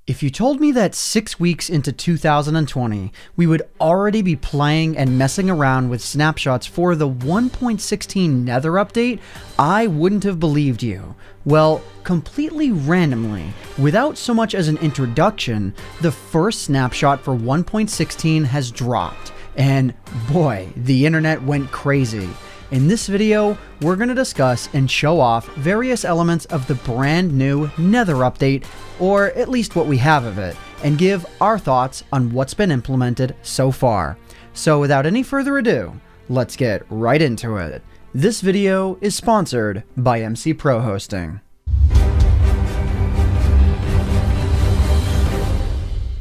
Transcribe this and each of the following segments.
If you told me that 6 weeks into 2020, we would already be playing and messing around with snapshots for the 1.16 Nether update, I wouldn't have believed you. Well, completely randomly, without so much as an introduction, the first snapshot for 1.16 has dropped. And boy, the internet went crazy. In this video, we're going to discuss and show off various elements of the brand new Nether update, or at least what we have of it, and give our thoughts on what's been implemented so far. So without any further ado, let's get right into it. This video is sponsored by MC Pro Hosting.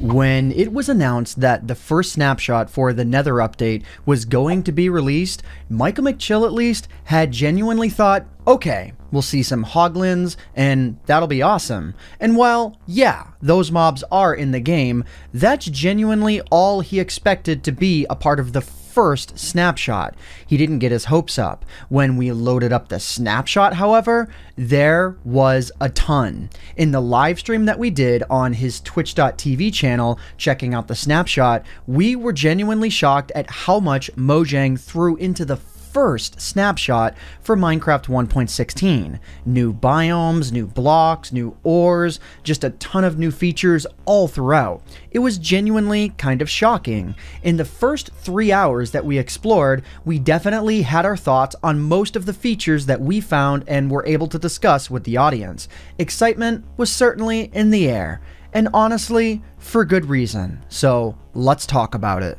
When it was announced that the first snapshot for the Nether update was going to be released, Michaelmcchill at least had genuinely thought, okay, we'll see some hoglins and that'll be awesome. And while, yeah, those mobs are in the game, that's genuinely all he expected to be a part of the first snapshot. He didn't get his hopes up. When we loaded up the snapshot, however, there was a ton. In the live stream that we did on his twitch.tv channel, checking out the snapshot, we were genuinely shocked at how much Mojang threw into the first snapshot for Minecraft 1.16. New biomes, new blocks, new ores, just a ton of new features all throughout. It was genuinely kind of shocking. In the first 3 hours that we explored, we definitely had our thoughts on most of the features that we found and were able to discuss with the audience. Excitement was certainly in the air, and honestly, for good reason. So let's talk about it.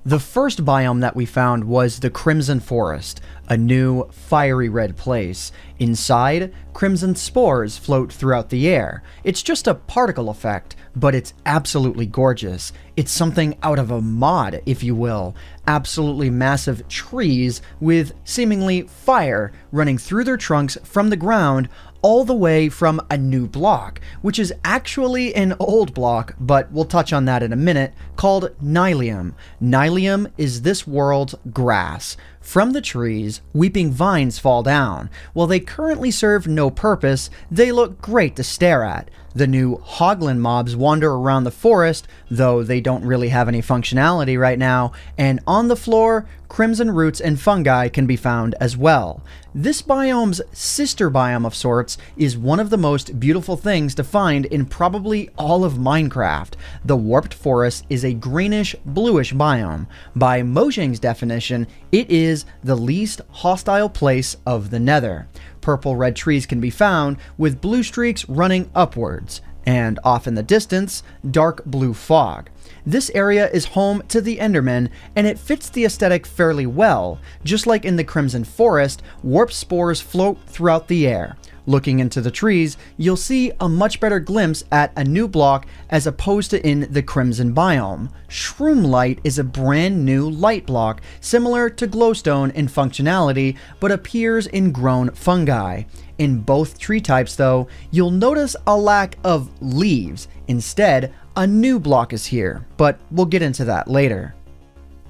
The first biome that we found was the Crimson Forest, a new fiery red place. Inside, crimson spores float throughout the air. It's just a particle effect, but it's absolutely gorgeous. It's something out of a mod, if you will. Absolutely massive trees with seemingly fire running through their trunks from the ground all the way from a new block, which is actually an old block, but we'll touch on that in a minute, called Nylium. Nylium is this world's grass. From the trees, weeping vines fall down. While they currently serve no purpose, they look great to stare at. The new hoglin mobs wander around the forest, though they don't really have any functionality right now, and on the floor, crimson roots and fungi can be found as well. This biome's sister biome of sorts is one of the most beautiful things to find in probably all of Minecraft. The warped forest is a greenish bluish biome. By Mojang's definition, it is the least hostile place of the Nether. Purple-red trees can be found, with blue streaks running upwards, and off in the distance, dark blue fog. This area is home to the Endermen, and it fits the aesthetic fairly well. Just like in the Crimson Forest, warp spores float throughout the air. Looking into the trees, you'll see a much better glimpse at a new block as opposed to in the Crimson biome. Shroom Light is a brand new light block, similar to glowstone in functionality, but appears in grown fungi. In both tree types though, you'll notice a lack of leaves. Instead, a new block is here, but we'll get into that later.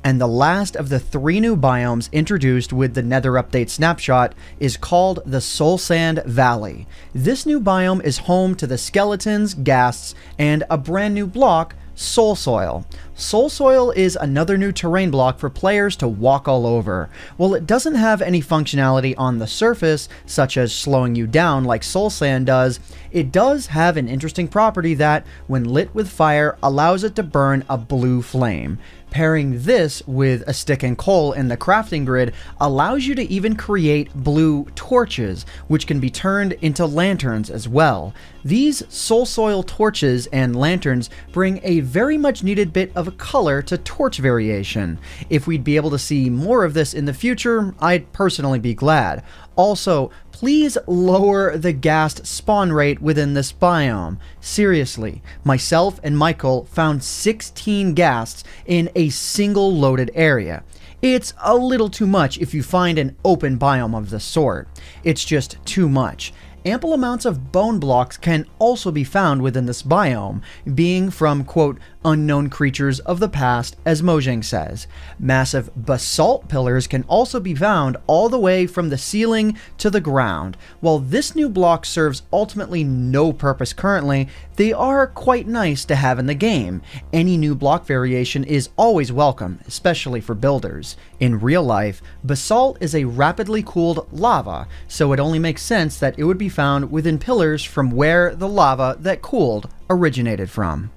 And the last of the 3 new biomes introduced with the Nether Update snapshot is called the Soul Sand Valley. This new biome is home to the skeletons, ghasts, and a brand new block, Soul Soil. Soul Soil is another new terrain block for players to walk all over. While it doesn't have any functionality on the surface, such as slowing you down like Soul Sand does, it does have an interesting property that, when lit with fire, allows it to burn a blue flame. Pairing this with a stick and coal in the crafting grid allows you to even create blue torches, which can be turned into lanterns as well. These Soul Soil torches and lanterns bring a very much needed bit of color to torch variation. If we'd be able to see more of this in the future, I'd personally be glad. Also, please lower the ghast spawn rate within this biome. Seriously, myself and Michael found 16 ghasts in a single loaded area. It's a little too much if you find an open biome of this sort. It's just too much. Ample amounts of bone blocks can also be found within this biome, being from, quote, unknown creatures of the past, as Mojang says. Massive basalt pillars can also be found all the way from the ceiling to the ground. While this new block serves ultimately no purpose currently, they are quite nice to have in the game. Any new block variation is always welcome, especially for builders. In real life, basalt is a rapidly cooled lava, so it only makes sense that it would be found within pillars from where the lava that cooled originated from.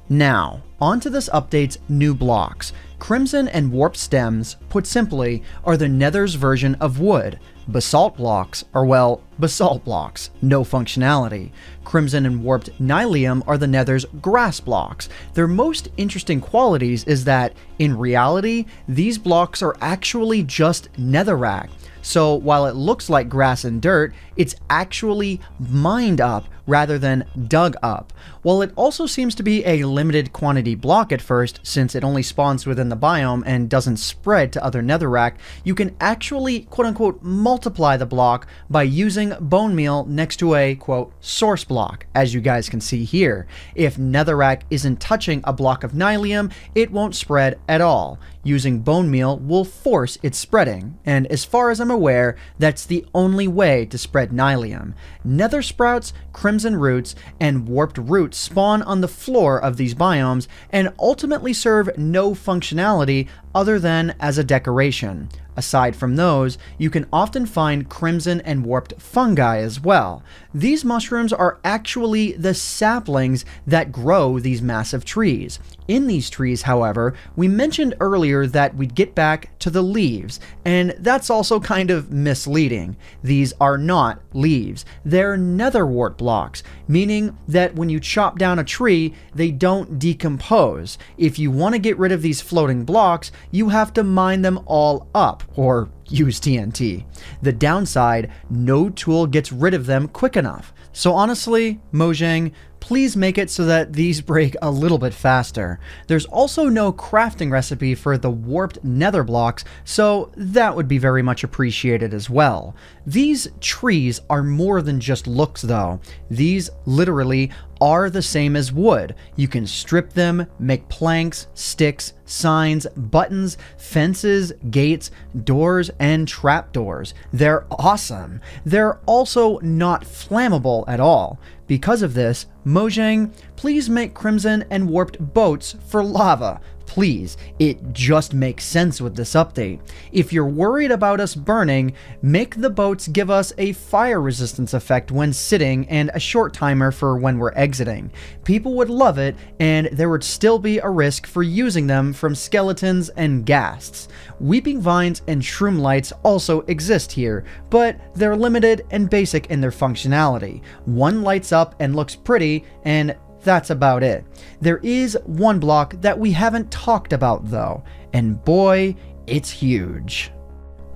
Now, onto this update's new blocks. Crimson and warped stems, put simply, are the Nether's version of wood. Basalt blocks are, well, basalt blocks, no functionality. Crimson and warped nylium are the Nether's grass blocks. Their most interesting qualities is that, in reality, these blocks are actually just netherrack. So while it looks like grass and dirt, it's actually mined up rather than dug up. While it also seems to be a limited quantity block at first, since it only spawns within the biome and doesn't spread to other netherrack, you can actually quote-unquote multiply the block by using bone meal next to a, quote, source block, as you guys can see here. If netherrack isn't touching a block of nylium, it won't spread at all. Using bone meal will force its spreading, and as far as I'm aware, that's the only way to spread nylium. Nether sprouts, crimson roots, and warped roots spawn on the floor of these biomes and ultimately serve no functionality other than as a decoration. Aside from those, you can often find crimson and warped fungi as well. These mushrooms are actually the saplings that grow these massive trees. In these trees, however, we mentioned earlier that we'd get back to the leaves, and that's also kind of misleading. These are not leaves. They're netherwort blocks, meaning that when you chop down a tree, they don't decompose. If you want to get rid of these floating blocks, you have to mine them all up, or use TNT. The downside, no tool gets rid of them quick enough. So honestly, Mojang, please make it so that these break a little bit faster. There's also no crafting recipe for the warped nether blocks, so that would be very much appreciated as well. These trees are more than just looks though. These literally are the same as wood. You can strip them, make planks, sticks, signs, buttons, fences, gates, doors, and trapdoors. They're awesome. They're also not flammable at all. Because of this, Mojang, please make crimson and warped boats for lava. Please, it just makes sense with this update. If you're worried about us burning, make the boats give us a fire resistance effect when sitting and a short timer for when we're exiting. People would love it, and there would still be a risk for using them from skeletons and ghasts. Weeping vines and shroom lights also exist here, but they're limited and basic in their functionality. One lights up and looks pretty, and that's about it. There is one block that we haven't talked about though, and boy, it's huge.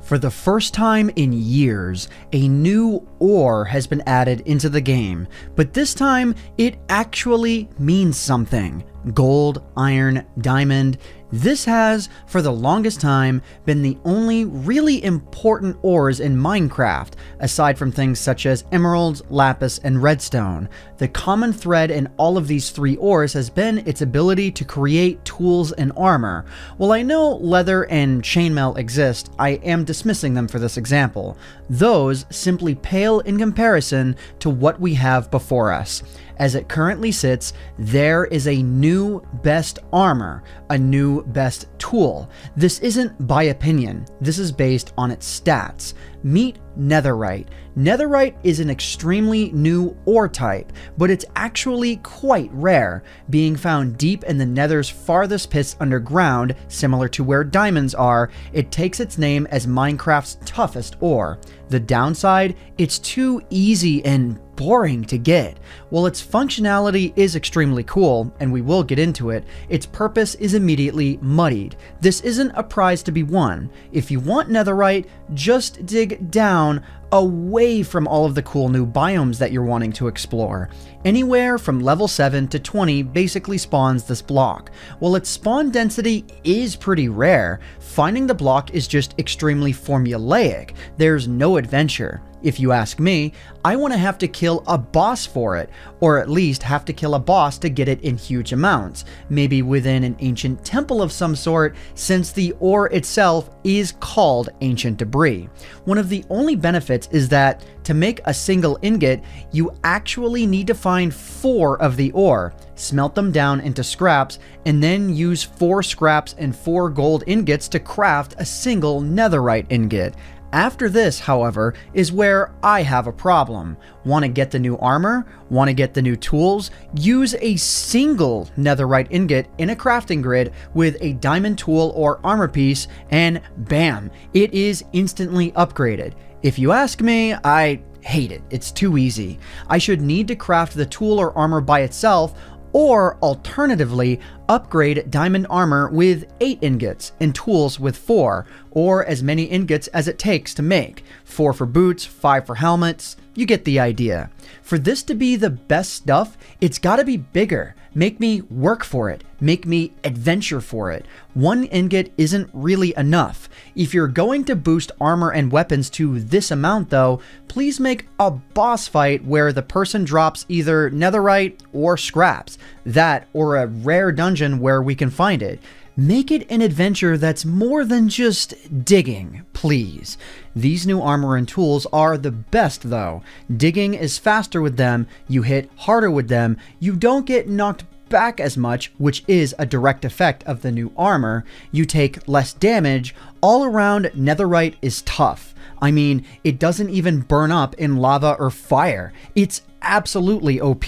For the first time in years, a new ore has been added into the game, but this time it actually means something. Gold, iron, diamond. This has, for the longest time, been the only really important ores in Minecraft, aside from things such as emeralds, lapis, and redstone. The common thread in all of these three ores has been its ability to create tools and armor. While I know leather and chainmail exist, I am dismissing them for this example. Those simply pale in comparison to what we have before us. As it currently sits, there is a new best armor, a new best tool. This isn't by opinion, this is based on its stats. Meet netherite. Netherite is an extremely new ore type, but it's actually quite rare, being found deep in the nether's farthest pits underground, similar to where diamonds are. It takes its name as Minecraft's toughest ore. The downside, it's too easy and boring to get. While its functionality is extremely cool, and we will get into it, its purpose is immediately muddied. This isn't a prize to be won. If you want netherite, just dig down away from all of the cool new biomes that you're wanting to explore. Anywhere from level 7 to 20 basically spawns this block. While its spawn density is pretty rare, finding the block is just extremely formulaic. There's no adventure. If you ask me, I want to have to kill a boss for it, or at least have to kill a boss to get it in huge amounts, maybe within an ancient temple of some sort, since the ore itself is called ancient debris. One of the only benefits is that to make a single ingot, you actually need to find 4 of the ore, smelt them down into scraps, and then use 4 scraps and 4 gold ingots to craft a single netherite ingot. After this, however, is where I have a problem. Want to get the new armor? Want to get the new tools? Use a single netherite ingot in a crafting grid with a diamond tool or armor piece, and bam, it is instantly upgraded. If you ask me, I hate it. It's too easy. I should need to craft the tool or armor by itself, or alternatively, upgrade diamond armor with 8 ingots and tools with 4, or as many ingots as it takes to make. 4 for boots, 5 for helmets, you get the idea. For this to be the best stuff, it's gotta be bigger. Make me work for it. Make me adventure for it. 1 ingot isn't really enough. If you're going to boost armor and weapons to this amount though, please make a boss fight where the person drops either netherite or scraps. That or a rare dungeon where we can find it. Make it an adventure that's more than just digging, please. These new armor and tools are the best though. Digging is faster with them, you hit harder with them, you don't get knocked back as much, which is a direct effect of the new armor, you take less damage. All around, netherite is tough. I mean, it doesn't even burn up in lava or fire. It's absolutely OP.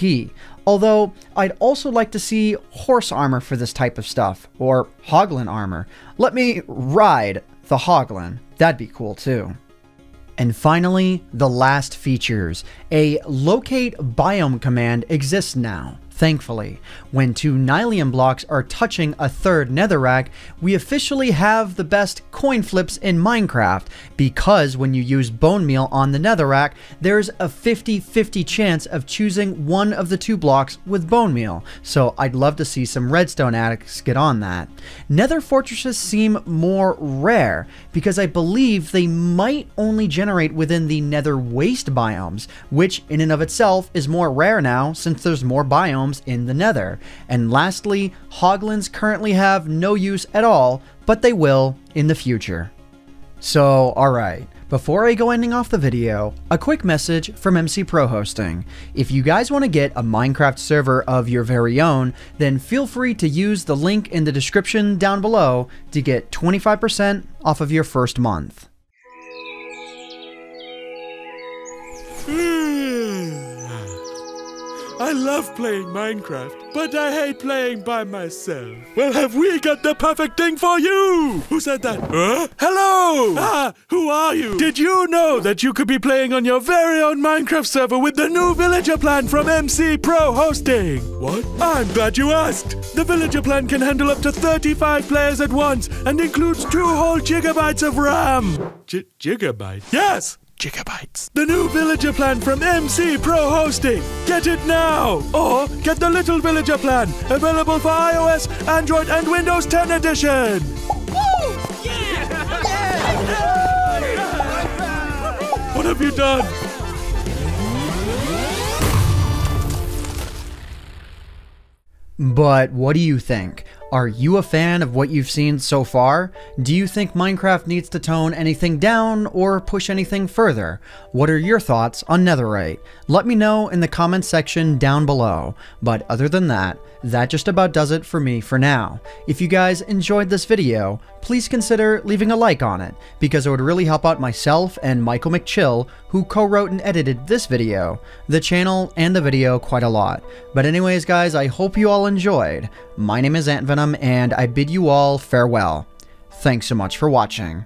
Although, I'd also like to see horse armor for this type of stuff, or hoglin armor. Let me ride the hoglin. That'd be cool too. And finally, the last features. A locate biome command exists now. Thankfully, when 2 nylium blocks are touching a 3rd netherrack, we officially have the best coin flips in Minecraft, because when you use bone meal on the netherrack, there's a 50-50 chance of choosing one of the 2 blocks with bone meal, so I'd love to see some redstone addicts get on that. Nether fortresses seem more rare, because I believe they might only generate within the nether waste biomes, which in and of itself is more rare now since there's more biomes in the nether. And lastly, hoglins currently have no use at all, but they will in the future. So, alright, before I go ending off the video, a quick message from MC Pro Hosting. If you guys want to get a Minecraft server of your very own, then feel free to use the link in the description down below to get 25% off of your first month. I love playing Minecraft, but I hate playing by myself. Well, have we got the perfect thing for you? Who said that? Hello! Who are you? Did you know that you could be playing on your very own Minecraft server with the new villager plan from MC Pro Hosting? What? I'm glad you asked. The villager plan can handle up to 35 players at once and includes 2 whole gigabytes of RAM. Gigabyte? Yes! Gigabytes. The new villager plan from MC Pro Hosting. Get it now! Or get the little villager plan, available for iOS, Android, and Windows 10 edition. Woo! Yeah! What have you done? But what do you think? Are you a fan of what you've seen so far? Do you think Minecraft needs to tone anything down or push anything further? What are your thoughts on netherite? Let me know in the comments section down below. But other than that, that just about does it for me for now. If you guys enjoyed this video, please consider leaving a like on it, because it would really help out myself and Michaelmcchill, who co-wrote and edited this video, the channel, and the video quite a lot. But anyways guys, I hope you all enjoyed. My name is AntVenom, and I bid you all farewell. Thanks so much for watching.